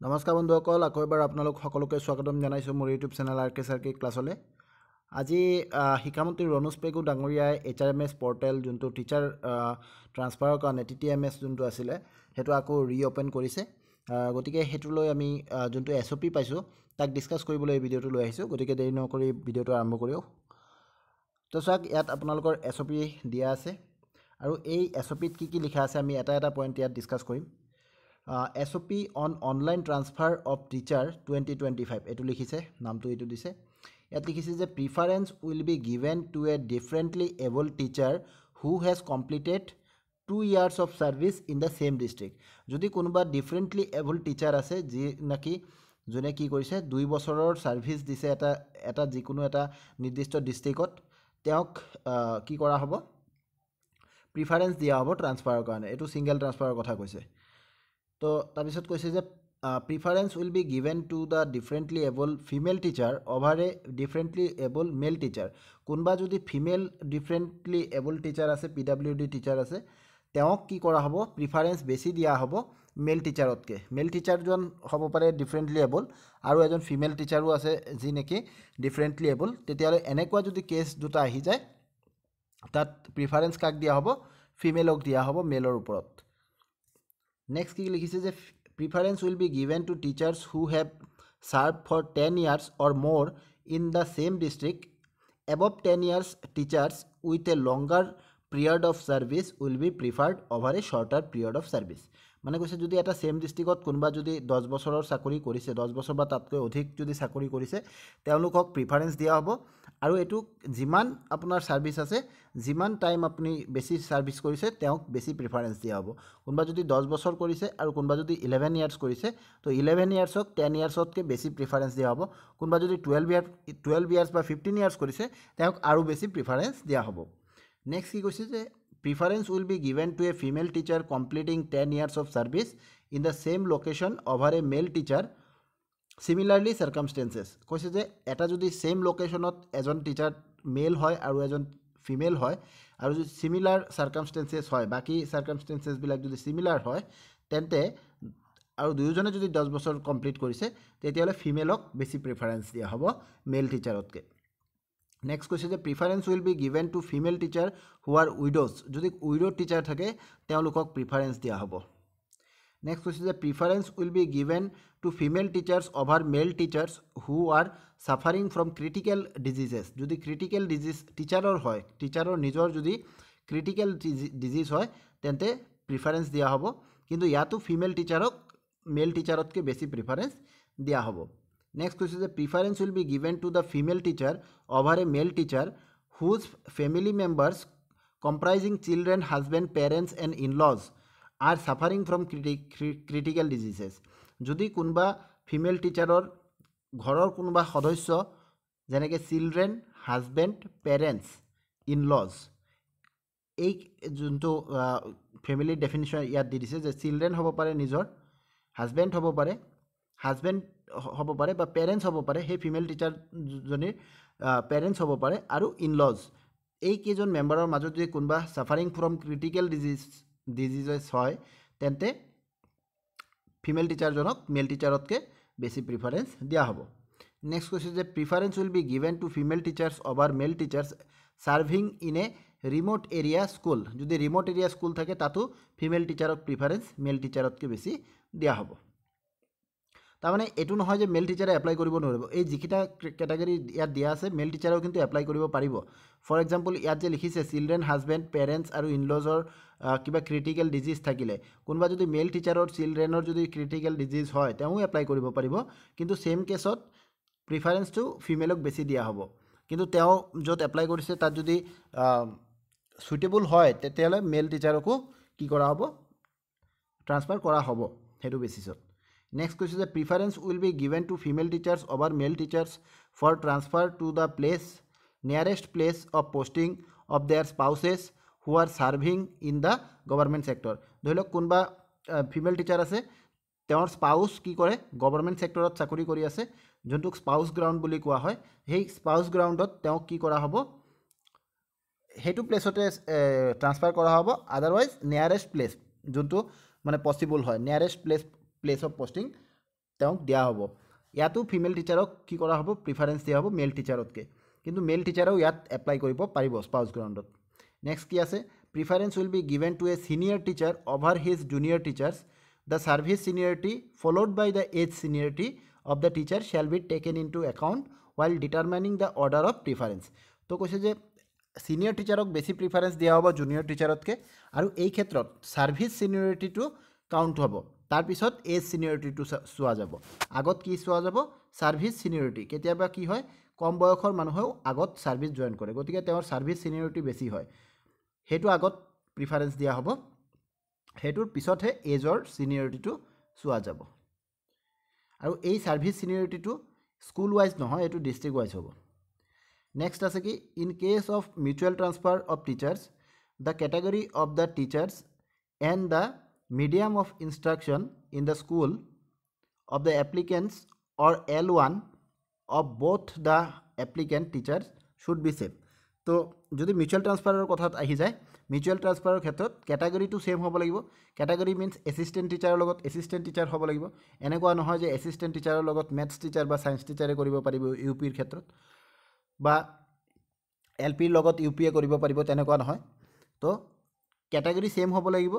নমস্কাৰ বন্ধুসকল, আকৌ এবাৰ আপোনালোক সকলোকে স্বাগতম জনাইছোঁ মোৰ ইউটিউব চেনেল RK ক্লাছলৈ। আজি শিক্ষামন্ত্ৰী ৰণোজ পেগু ডাঙৰীয়াই HRMS পৰ্টেল যোনটো টিচাৰ ট্ৰান্সফাৰৰ কাৰণে TTMS যোনটো আছিলে সেইটো আকৌ ৰিঅ'পেন কৰিছে। গতিকে সেইটোলৈ আমি যোনটো SOP পাইছোঁ তাক ডিছকাছ কৰিবলৈ এই ভিডিঅ'টো লৈ আহিছোঁ। গতিকে দেৰি নকৰি ভিডিঅ'টো আৰম্ভ কৰোঁ। তো চাওক, ইয়াত আপোনালোকৰ SOP দিয়া আছে আৰু এই SOPত কি লিখা আছে আমি এটা পইণ্ট ইয়াত ডিছকাছ কৰিম। SOP on online transfer of teacher 2025 এইটো লিখিছে, নামটো এইটো দিছে। ইয়াত লিখিছে যে preference will be given to A differently abled teacher who has completed 2 years of service in the same district। যদি কোনোবা ডিফাৰেণ্টলি এবল টিচাৰ আছে যি নাকি যোনে কি কৰিছে 2 বছৰৰ ছাৰ্ভিচ দিছে এটা যিকোনো এটা নিৰ্দিষ্ট ডিষ্ট্ৰিক্টত, তেওঁক কি কৰা হ'ব, প্ৰিফাৰেঞ্চ দিয়া হ'ব ট্ৰান্সফাৰৰ কাৰণে। এইটো ছিংগল ট্ৰান্সফাৰৰ কথা কৈছে। তো তাৰপিছত কৈছে যে preference will be given to the differently abled female teacher over a differently abled male teacher. কোনোবা যদি ফিমেল ডিফাৰেণ্টলি এবল টিচাৰ আছে, PWD টিচাৰ আছে, তেওঁক কি কৰা হ'ব, প্ৰিফাৰেঞ্চ বেছি দিয়া হ'ব মেল টিচাৰতকৈ। মেল টিচাৰজন হ'ব পাৰে ডিফাৰেণ্টলি এবল আৰু এজন ফিমেল টিচাৰো আছে যি নেকি ডিফাৰেণ্টলি এবল। তেতিয়াহ'লে এনেকুৱা যদি কেছ দুটা আহি যায় তাত প্ৰিফাৰেঞ্চ কাক দিয়া হ'ব, ফিমেলক দিয়া হ'ব মেলৰ ওপৰত। নেক্সট কি লিখিছে যে preference will be given to teachers who have served for 10 years or more in the same district. Above 10 years teachers with a longer period of service will be preferred over a shorter period of service. মানে কৈছে যদি এটা same ডিষ্ট্ৰিক্টত কোনোবা যদি 10 বছৰৰ চাকৰি কৰিছে, 10 বছৰ বা তাতকৈ অধিক যদি চাকৰি কৰিছে, তেওঁলোকক প্ৰিফাৰেঞ্চ দিয়া হ'ব। আৰু এইটো যিমান আপোনাৰ ছাৰ্ভিচ আছে, যিমান টাইম আপুনি বেছি ছাৰ্ভিচ কৰিছে তেওঁক বেছি প্ৰিফাৰেঞ্চ দিয়া হ'ব। কোনোবা যদি 10 বছৰ কৰিছে আৰু কোনোবা যদি 11 years কৰিছে, তো 11 yearsক 10 yearsতকৈ বেছি প্ৰিফাৰেঞ্চ দিয়া হ'ব। কোনোবা যদি 12 years বা 15 years কৰিছে তেওঁক আৰু বেছি প্ৰিফাৰেঞ্চ দিয়া হ'ব। নেক্সট কি কৈছে যে preference will be given to a female teacher completing 10 years of service in the same location over a male teacher similarly circumstances. কৈছে যে এটা যদি ছেম লোকেশ্যনত এজন টিচাৰ মেল হয় আৰু এজন ফিমেল হয় আৰু যদি চিমিলাৰ চাৰ্কামষ্টেঞ্চেছ হয়, বাকী চাৰ্কামষ্টেঞ্চেছবিলাক যদি চিমিলাৰ হয়, তেন্তে আৰু দুয়োজনে যদি 10 বছৰ কমপ্লিট কৰিছে তেতিয়াহ'লে ফিমেলক বেছি প্ৰিফাৰেঞ্চ দিয়া হ'ব মেল টিচাৰতকৈ। নেক্সট কৈছে যে preference will be given to female teacher who are widows. যদি উইড' টিচাৰ থাকে তেওঁলোকক প্ৰিফাৰেঞ্চ দিয়া হ'ব। নেক্সট কৈছে যে preference will be given to female teachers over male teachers who are suffering from critical diseases. যদি ক্ৰিটিকেল ডিজিজ টিচাৰৰ হয়, টিচাৰৰ নিজৰ যদি ক্ৰিটিকেল ডিজিজ হয় তেন্তে প্ৰিফাৰেঞ্চ দিয়া হ'ব। কিন্তু ইয়াতো ফিমেল টিচাৰক মেল টিচাৰতকৈ বেছি প্ৰিফাৰেঞ্চ দিয়া হ'ব। নেক্সট কৈছে যে preference will be given to the female teacher over a male teacher whose family members comprising children, husband, parents and in-laws are suffering from critical diseases. যদি কোনোবা ফিমেল টিচাৰৰ ঘৰৰ কোনোবা সদস্য যেনেকৈ চিলড্ৰেন, হাজবেণ্ড, পেৰেণ্টছ, ইন-লজ, এই যোনটো ফেমিলিৰ definition ইয়াত দি দিছে যে চিলড্ৰেন হ'ব পাৰে নিজৰ, হাজবেণ্ড হ'ব পাৰে বা পেৰেণ্টছ হ'ব পাৰে, সেই ফিমেল টিচাৰজনীৰ পেৰেণ্টছ হ'ব পাৰে, আৰু ইন-লজ। এইকেইজন মেম্বাৰৰ মাজত যদি কোনোবা ছাফাৰিং ফ্ৰম ক্ৰিটিকেল ডিজিজেছ হয় তেন্তে ফিমেল টিচাৰজনক মেল টিচাৰতকৈ বেছি প্ৰিফাৰেঞ্চ দিয়া হ'ব। নেক্সট কৈছে যে preference will be given to female teachers over male teachers serving in a remote area school. যদি ৰিম'ট এৰিয়া স্কুল থাকে তাতো ফিমেল টিচাৰক প্ৰিফাৰেঞ্চ মেল টিচাৰতকৈ বেছি দিয়া হ'ব। তাৰমানে এইটো নহয় যে মেল টিচাৰে এপ্লাই কৰিব নোৱাৰিব। এই যিকেইটা কেটেগৰী ইয়াত দিয়া আছে মেল টিচাৰেও কিন্তু এপ্লাই কৰিব পাৰিব। ফৰ এক্সাম্পল ইয়াত যে লিখিছে চিলড্ৰেন, হাজবেণ্ড, পেৰেণ্টছ আৰু ইন-লজৰ কিবা ক্ৰিটিকেল ডিজিজ থাকিলে, কোনোবা যদি মেল টিচাৰৰ চিলড্ৰেনৰ যদি ক্ৰিটিকেল ডিজিজ হয় তেওঁও এপ্লাই কৰিব পাৰিব। কিন্তু ছেম কেছত প্ৰিফাৰেঞ্চটো ফিমেলক বেছি দিয়া হ'ব। কিন্তু তেওঁ য'ত এপ্লাই কৰিছে তাত যদি চুইটেবল হয় তেতিয়াহ'লে মেল টিচাৰকো কি কৰা হ'ব, ট্ৰান্সফাৰ কৰা হ'ব সেইটো বেচিছত। নেক্সট কৈছে যে preference will be given to female teachers over male teachers for transfer to the nearest place of posting of their spouses who are serving in the government sector. ধৰি লওক কোনোবা ফিমেল টিচাৰ আছে, তেওঁৰ spouse কি কৰে, government ছেক্টৰত চাকৰি কৰি আছে, যোনটোক স্পাউচ গ্ৰাউণ্ড বুলি কোৱা হয়। সেই স্পাউচ গ্ৰাউণ্ডত তেওঁক কি কৰা হ'ব, সেইটো প্লেচতে ট্ৰান্সফাৰ কৰা হ'ব। আদাৰৱাইজ নিয়াৰেষ্ট প্লেচ যোনটো মানে পচিবল হয়, নিয়াৰেষ্ট প্লেচ অফ পষ্টিং তেওঁক দিয়া হ'ব ইয়াতো ফিমেল টিচাৰক কি কৰা হ'ব প্ৰিফাৰেঞ্চ দিয়া হ'ব মেল টিচাৰতকৈ কিন্তু মেল টিচাৰেও ইয়াত এপ্লাই কৰিব পাৰিব স্পাউছ গ্ৰাউণ্ডত নেক্সট কি আছে preference will be given to a senior teacher over his junior teachers the service seniority followed by the age seniority of the teacher shall be taken into account while determining the order of preference তো কৈছে যে senior টিচাৰক বেছি preference দিয়া হ'ব junior টিচাৰতকৈ আৰু এই ক্ষেত্ৰত service ছিনিয়ৰিটিটো count হ'ব তাৰপিছত এজ ছিনিয়ৰিটিটো চোৱা যাব আগত কি চোৱা যাব ছাৰ্ভিচ ছিনিয়ৰিটি কেতিয়াবা কি হয় কম বয়সৰ মানুহেও আগত ছাৰ্ভিচ জইন কৰে গতিকে তেওঁৰ ছাৰ্ভিচ ছিনিয়ৰিটি বেছি হয় সেইটো আগত প্ৰিফাৰেঞ্চ দিয়া হ'ব সেইটোৰ পিছতহে এজৰ ছিনিয়ৰিটিটো চোৱা যাব আৰু এই ছাৰ্ভিচ ছিনিয়ৰিটিটো স্কুল ৱাইজ নহয় এইটো ডিষ্ট্ৰিক্ট ৱাইজ হ'ব নেক্সট আছে কি in case of mutual transfer of teachers the category of the teachers and the medium of instruction in the school of the applicants or L1 of both the applicant teachers should be same তো যদি mutual ট্ৰান্সফাৰৰ কথাত আহি যায় mutual ট্ৰান্সফাৰৰ ক্ষেত্ৰত কেটাগৰীটো same হ'ব লাগিব category means assistant টিচাৰৰ লগত assistant teacher হ'ব লাগিব এনেকুৱা নহয় যে এছিষ্টেণ্ট টিচাৰৰ লগত মেথছ টিচাৰ বা ছায়েন্স টিচাৰে কৰিব পাৰিব ইউ পিৰ ক্ষেত্ৰত বা এল পিৰ লগত ইউ পিয়ে কৰিব পাৰিব তেনেকুৱা নহয় তো কেটাগৰী ছেম হ'ব লাগিব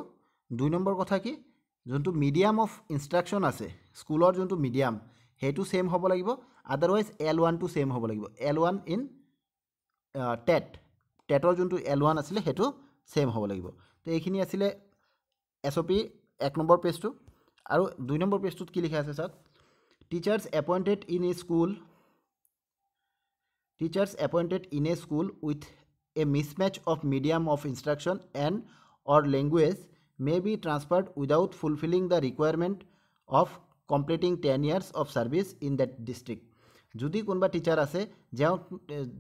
2 নম্বৰ কথা কি যোনটো মিডিয়াম অফ ইনষ্ট্ৰাকশ্যন আছে স্কুলৰ যোনটো মিডিয়াম সেইটো ছেম হ'ব লাগিব আদাৰৱাইজ L1টো ছেম হ'ব লাগিব L1 ইন টেটৰ যোনটো L1 আছিলে সেইটো ছেম হ'ব লাগিব তো এইখিনি আছিলে SOP 1 নম্বৰ পেজটো আৰু 2 নম্বৰ পেজটোত কি লিখা আছে চাওক teachers appointed in a school Teachers appointed in a school with a mismatch of medium of instruction and or language may be transferred without fulfilling the requirement of completing 10 years of service in that district. যদি কোনোবা teacher আছে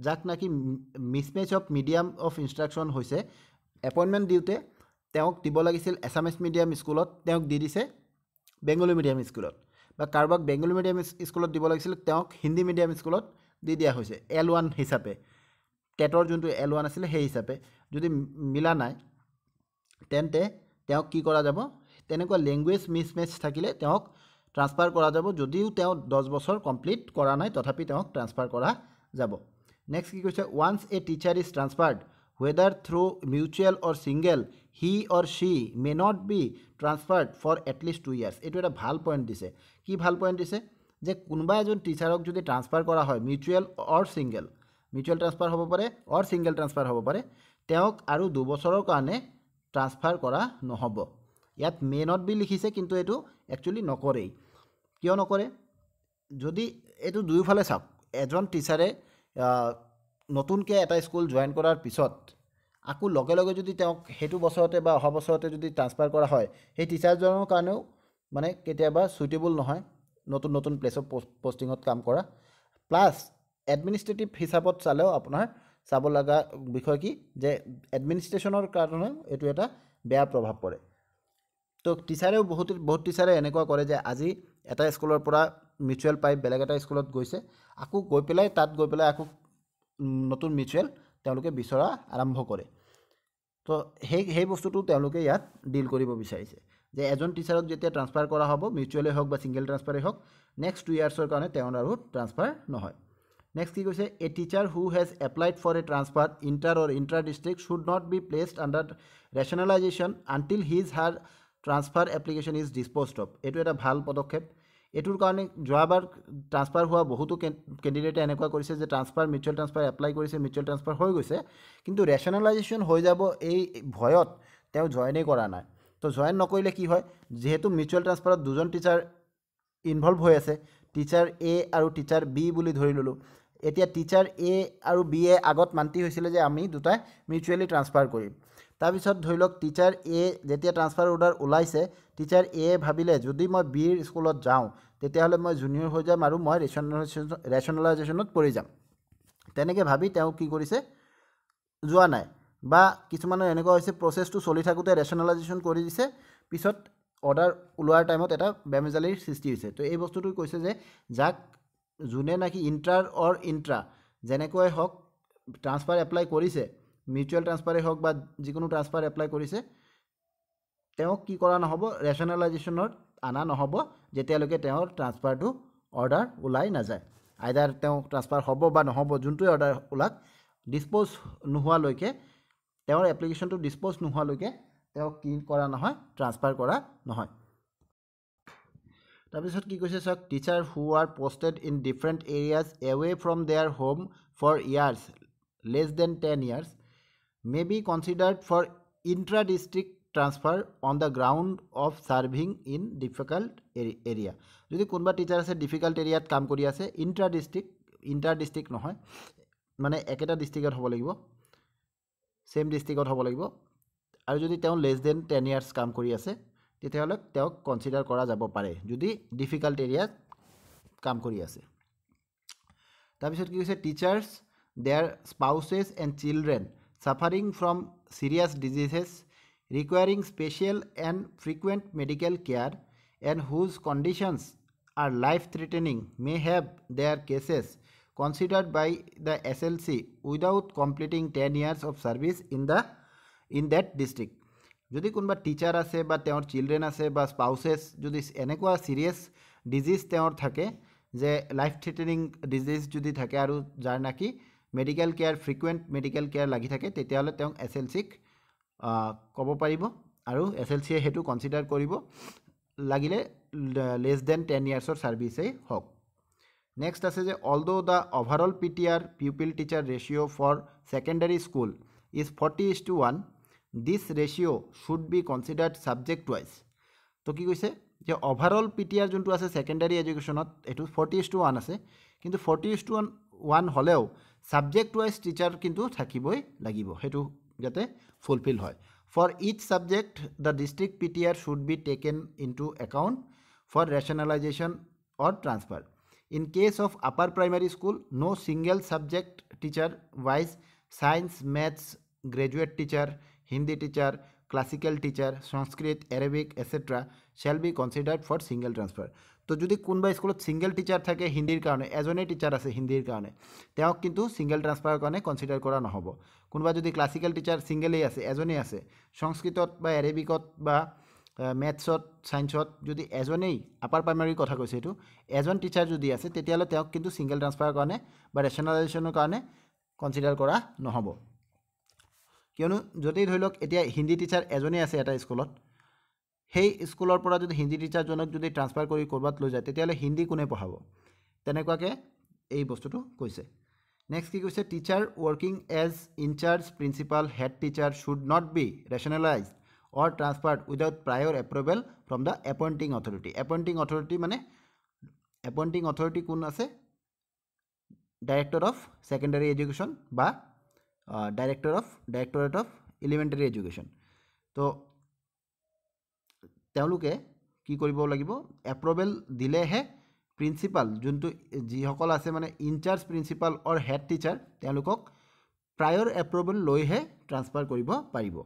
যাক নাকি মিছমেচ of medium of instruction হৈছে appointment দিওঁতে তেওঁক দিব লাগিছিল এছামিছ মিডিয়াম স্কুলত তেওঁক দি দিছে বেংগলী মিডিয়াম স্কুলত বা কাৰোবাক বেংগলী মিডিয়াম স্কুলত দিব লাগিছিল তেওঁক হিন্দী মিডিয়াম স্কুলত দি দিয়া হৈছে L1 হিচাপে টেটৰ যোনটো L1 আছিলে সেই হিচাপে যদি মিলা নাই তেন্তে তেওঁক কি কৰা যাব তেনেকুৱা লেংগুৱেজ মিছমেচ থাকিলে তেওঁক ট্ৰান্সফাৰ কৰা যাব যদিও তেওঁ 10 বছৰ কমপ্লিট কৰা নাই তথাপি তেওঁক ট্ৰান্সফাৰ কৰা যাব নেক্সট কি কৈছে once a teacher is transferred whether through mutual or single he or she may not be transferred for at least 2 years এইটো এটা ভাল পইণ্ট দিছে কি ভাল পইণ্ট দিছে যে কোনোবা এজন টিচাৰক যদি ট্ৰান্সফাৰ কৰা হয় মিউচুৱেল অৰ ছিংগল মিউচুৱেল ট্ৰান্সফাৰ হ'ব পাৰে অৰ ছিংগল ট্ৰান্সফাৰ হ'ব পাৰে তেওঁক আৰু 2 বছৰৰ কাৰণে ট্ৰান্সফাৰ কৰা নহ'ব ইয়াত মে নট বি লিখিছে কিন্তু এইটো একচুৱেলি নকৰেই কিয় নকৰে যদি এইটো দুয়োফালে চাওক এজন টিচাৰে নতুনকৈ এটা স্কুল জইন কৰাৰ পিছত আকৌ লগে লগে যদি তেওঁক সেইটো বছৰতে বা অহা বছৰতে যদি ট্ৰান্সফাৰ কৰা হয় সেই টিচাৰজনৰ কাৰণেও মানে কেতিয়াবা সুইটেবল নহয় নতুন নতুন প্লেছত পোষ্টিঙত কাম কৰা প্লাছ এডমিনিষ্ট্ৰেটিভ হিচাপত চালেও আপোনাৰ চাব লগা বিষয় কি যে এডমিনিষ্ট্ৰেশ্যনৰ কাৰণে এইটো এটা বেয়া প্ৰভাৱ পৰে তো টিচাৰেও বহুত টিচাৰে এনেকুৱা কৰে যে আজি এটা স্কুলৰ পৰা মিউচুৱেল পাই বেলেগ এটা স্কুলত গৈছে আকৌ গৈ পেলাই তাত গৈ পেলাই আকৌ নতুন মিউচুৱেল তেওঁলোকে বিচৰা আৰম্ভ কৰে তো সেই বস্তুটো তেওঁলোকে ইয়াত ডিল কৰিব বিচাৰিছে যে এজন টিচাৰক যেতিয়া ট্ৰান্সফাৰ কৰা হ'ব মিউচুৱেলে হওক বা ছিংগল ট্ৰান্সফাৰে হওক নেক্সট 2 ইয়াৰ্ছৰ কাৰণে তেওঁৰ আৰু ট্ৰান্সফাৰ নহয় নেক্সট কি কৈছে a teacher who has applied for a transfer inter or intra district should not be placed under rationalisation until his her transfer application is disposed of এইটো এটা ভাল পদক্ষেপ এইটোৰ কাৰণে যোৱাবাৰ ট্ৰান্সফাৰ হোৱা বহুতো কেণ্ডিডেটে এনেকুৱা কৰিছে যে ট্ৰান্সফাৰ মিউচুৱেল ট্ৰান্সফাৰ এপ্লাই কৰিছে মিউচুৱেল ট্ৰান্সফাৰ হৈ গৈছে কিন্তু ৰেচনেলাইজেশ্যন হৈ যাব এই ভয়ত তেওঁ জইনেই কৰা নাই তো জইন নকৰিলে কি হয় যিহেতু মিউচুৱেল ট্ৰান্সফাৰত দুজন টিচাৰ ইনভলভ হৈ আছে টিচাৰ এ আৰু টিচাৰ বি বুলি ধৰি ল'লোঁ এতিয়া টিচাৰ এ আৰু বি এ আগত মান্তি হৈছিলে যে আমি দুটাই মিউচুৱেলি ট্ৰান্সফাৰ কৰিম তাৰপিছত ধৰি লওক টিচাৰ এ যেতিয়া ট্ৰান্সফাৰ অৰ্ডাৰ ওলাইছে টিচাৰ এ ভাবিলে যদি মই বিৰ স্কুলত যাওঁ তেতিয়াহ'লে মই জুনিয়ৰ হৈ যাম আৰু মই ৰেচনেলাইজেশ্যনত পৰি যাম তেনেকৈ ভাবি তেওঁ কি কৰিছে যোৱা নাই বা কিছুমানৰ এনেকুৱা হৈছে প্ৰচেছটো চলি থাকোঁতে ৰেচনেলাইজেশ্যন কৰি দিছে পিছত অৰ্ডাৰ ওলোৱাৰ টাইমত এটা বেমেজালিৰ সৃষ্টি হৈছে তো এই বস্তুটো কৈছে যে যাক যোনে নাকি ইণ্টাৰ অৰ ইণ্ট্ৰা যেনেকৈ হওক ট্ৰান্সফাৰ এপ্লাই কৰিছে মিউচুৱেল ট্ৰান্সফাৰে হওক বা যিকোনো ট্ৰান্সফাৰ এপ্লাই কৰিছে তেওঁক কি কৰা নহ'ব ৰেচনেলাইজেশ্যনৰ আনা নহ'ব যেতিয়ালৈকে তেওঁৰ ট্ৰান্সফাৰটো অৰ্ডাৰ ওলাই নাযায় আইদাৰ তেওঁ ট্ৰান্সফাৰ হ'ব বা নহ'ব যোনটোৱে অৰ্ডাৰ ওলাক ডিছপ'জ নোহোৱালৈকে তেওঁৰ এপ্লিকেশ্যনটো ডিছপ'জ নোহোৱালৈকে তেওঁ কি কৰা নহয় ট্ৰান্সফাৰ কৰা নহয় তাৰপিছত কি কৈছে চাওক teacher who are posted in different areas away from their home for years less than 10 years may be considered for intra-district transfer on the ground of serving in difficult area যদি কোনোবা teacher আছে difficult এৰিয়াত কাম কৰি আছে inter-district নহয় মানে একেটা ডিষ্ট্ৰিক্টত হ'ব লাগিব সেম ডিষ্ট্ৰিক্টত হ'ব লাগিব আৰু যদি তেওঁ লেছ দেন 10 years কাম কৰি আছে তেতিয়াহ'লে তেওঁক কনচিডাৰ কৰা যাব পাৰে যদি ডিফিকাল্ট এৰিয়াত কাম কৰি আছে তাৰপিছত কি হৈছে teachers their spouses and children suffering from serious diseases requiring special and frequent medical care and whose conditions are life-threatening may have their cases considered by the SLC without completing 10 years of service in that district. যদি কোনোবা teacher আছে বা তেওঁৰ children আছে বা স্পাউচেছ যদি এনেকুৱা serious disease তেওঁৰ থাকে যে লাইফ থ্ৰেটেনিং ডিজিজ যদি থাকে আৰু যাৰ নাকি medical care frequent medical care লাগি থাকে তেতিয়াহ'লে তেওঁক SLCক ক'ব পাৰিব আৰু SLCয়ে সেইটো কনচিডাৰ কৰিব লাগিলে লেছ দেন 10 yearsৰ ছাৰ্ভিচেই হওক নেক্সট আছে যে although the overall PTR pupil teacher ratio' for secondary school is 40:1 this ratio' should be considered subject wise তো কি কৈছে যে অভাৰঅল PTR যোনটো আছে ছেকেণ্ডাৰী এডুকেশ্যনত এইটো 40:1 আছে কিন্তু 40:1 হ'লেও ছাবজেক্ট ৱাইজ টিচাৰ কিন্তু থাকিবই লাগিব সেইটো যাতে ফুলফিল হয় for each subject the district PTR should be taken into account for rationalisation or transfer in case of upper primary school no single subject teacher wise science maths graduate teacher Hindi teacher classical teacher Sanskrit Arabic etcetera shall be considered for single transfer তো যদি কোনোবা স্কুলত single teacher থাকে হিন্দীৰ কাৰণে এজনেই teacher আছে হিন্দীৰ কাৰণে তেওঁক কিন্তু ছিংগল ট্ৰান্সফাৰৰ কাৰণে কনচিডাৰ কৰা নহ'ব কোনোবা যদি ক্লাছিকেল টিচাৰ ছিংগলেই আছে এজনেই আছে সংস্কৃতত বা এৰেবিকত বা মেথছত ছায়েন্সত যদি এজনেই আপাৰ প্ৰাইমাৰীৰ কথা কৈছে এইটো এজন টিচাৰ যদি আছে তেতিয়াহ'লে তেওঁক কিন্তু ছিংগল ট্ৰান্সফাৰৰ কাৰণে বা ৰেচনেলাইজেশ্যনৰ কাৰণে কনচিডাৰ কৰা নহ'ব কিয়নো যদি ধৰি লওক এতিয়া হিন্দী টিচাৰ এজনেই আছে এটা স্কুলত সেই স্কুলৰ পৰা যদি হিন্দী টিচাৰজনক যদি ট্ৰান্সফাৰ কৰি ক'ৰবাত লৈ যায় তেতিয়াহ'লে হিন্দী কোনে পঢ়াব তেনেকুৱাকৈ এই বস্তুটো কৈছে নেক্সট কি কৈছে teacher working as in-charge principal head teacher should not be rationalised or transferred without prior approval from the appointing authority মানে এপইণ্টিং অথৰিটি কোন আছে ডাইৰেক্টৰ অফ ছেকেণ্ডাৰী এডুকেশ্যন বা ডাইৰেক্টৰেট অফ এলিমেণ্টাৰী এডুকেশ্যন তো তেওঁলোকে কি কৰিব লাগিব এপ্ৰুভেল দিলেহে প্ৰিন্সিপাল যোনটো যিসকল আছে মানে in charge principal or head teacher তেওঁলোকক প্ৰায়ৰ এপ্ৰুভেল লৈহে ট্ৰান্সফাৰ কৰিব পাৰিব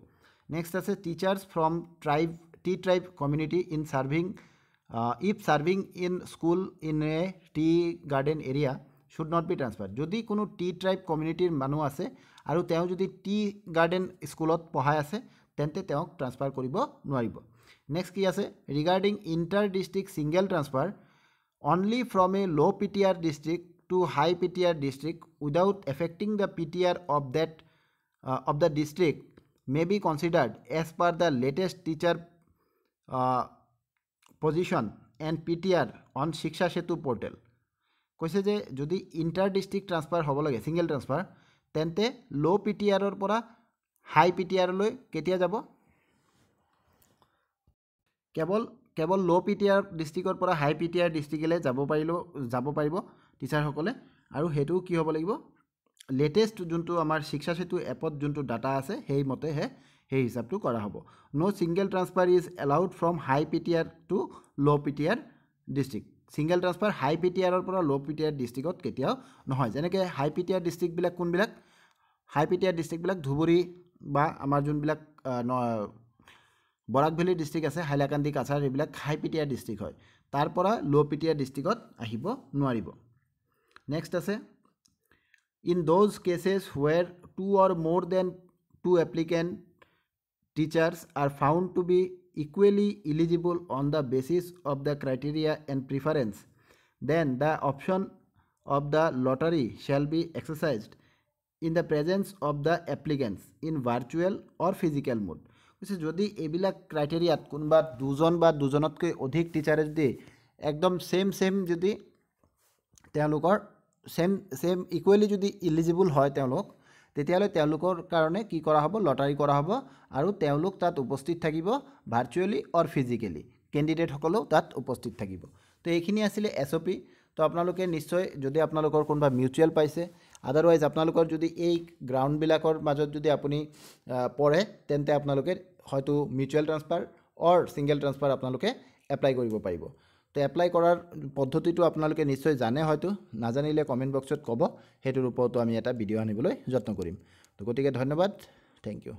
নেক্সট আছে teachers from tribe community in serving if serving in school in a tea garden area should not be transfer যদি কোনো টি ট্ৰাইব কমিউনিটিৰ মানুহ আছে আৰু তেওঁ যদি টি গাৰ্ডেন স্কুলত পঢ়াই আছে তেন্তে তেওঁক ট্ৰান্সফাৰ কৰিব নোৱাৰিব নেক্সট কি আছে regarding inter district single transfer only from a low' PTR district to high PTR district without affecting the PTR of the district may be considered as per the latest teacher position and PTR on Shiksha Setu portal কৈছে যে যদি inter district transfer হ'ব লাগে single transfer তেন্তে ল' PTRৰ পৰা হাই PTRলৈ কেতিয়া যাব কেৱল ল' PTR ডিষ্ট্ৰিক্টৰ পৰা হাই PTR ডিষ্ট্ৰিক্টলৈ যাব পাৰিব টিচাৰসকলে আৰু সেইটো কি হ'ব লাগিব লেটেষ্ট যোনটো আমাৰ শিক্ষা সেতু এপত যোনটো ডাটা আছে সেইমতেহে সেই হিচাপটো কৰা হ'ব no single transfer is allowed from high PTR to low' PTR district single transfer high PTRৰ পৰা ল' PTR ডিষ্ট্ৰিক্টত কেতিয়াও নহয় যেনেকৈ হাই PTR ডিষ্ট্ৰিক্টবিলাক কোনবিলাক হাই PTR ডিষ্ট্ৰিক্টবিলাক ধুবুৰী বা আমাৰ যোনবিলাক বৰাক ভেলী ডিষ্ট্ৰিক্ট আছে হাইলাকান্দি কাছাৰ এইবিলাক হাই PTR ডিষ্ট্ৰিক্ট হয় তাৰ পৰা ল' PTR ডিষ্ট্ৰিক্টত আহিব নোৱাৰিব নেক্সট আছে in those cases where 2 or more than 2 applicant teachers are found to be equally eligible on the basis of the criteria and preference, then the option of the lottery shall be exercised in the presence of the applicants in virtual or physical mode. যদি এইবিলাক ক্ৰাইটেৰিয়াত কোনোবা দুজন বা দুজনতকৈ অধিক টিচাৰে যদি একদম same যদি তেওঁলোকৰ সেম ইকুৱেলি যদি ইলিজিবল হয় তেওঁলোক, তেতিয়াহ'লে তেওঁলোকৰ কাৰণে কি কৰা হ'ব, লটাৰী কৰা হ'ব আৰু তেওঁলোক তাত উপস্থিত থাকিব ভাৰ্চুৱেলি অৰ ফিজিকেলি, কেণ্ডিডেটসকলেও তাত উপস্থিত থাকিব। তো এইখিনি আছিলে SOP। তো আপোনালোকে নিশ্চয় যদি আপোনালোকৰ কোনোবা মিউচুৱেল পাইছে, আদাৰৱাইজ আপোনালোকৰ যদি এই গ্ৰাউণ্ডবিলাকৰ মাজত যদি আপুনি পঢ়ে, তেন্তে আপোনালোকে হয়তো মিউচুৱেল ট্ৰান্সফাৰ অৰ ছিংগল ট্ৰান্সফাৰ আপোনালোকে এপ্লাই কৰিব পাৰিব। তো এপ্লাই কৰাৰ পদ্ধতিটো আপোনালোকে নিশ্চয় জানে, হয়তো নাজানিলে কমেণ্ট বক্সত ক'ব, সেইটোৰ ওপৰতো আমি এটা ভিডিঅ' আনিবলৈ যত্ন কৰিম। তো গতিকে ধন্যবাদ, থেংক ইউ।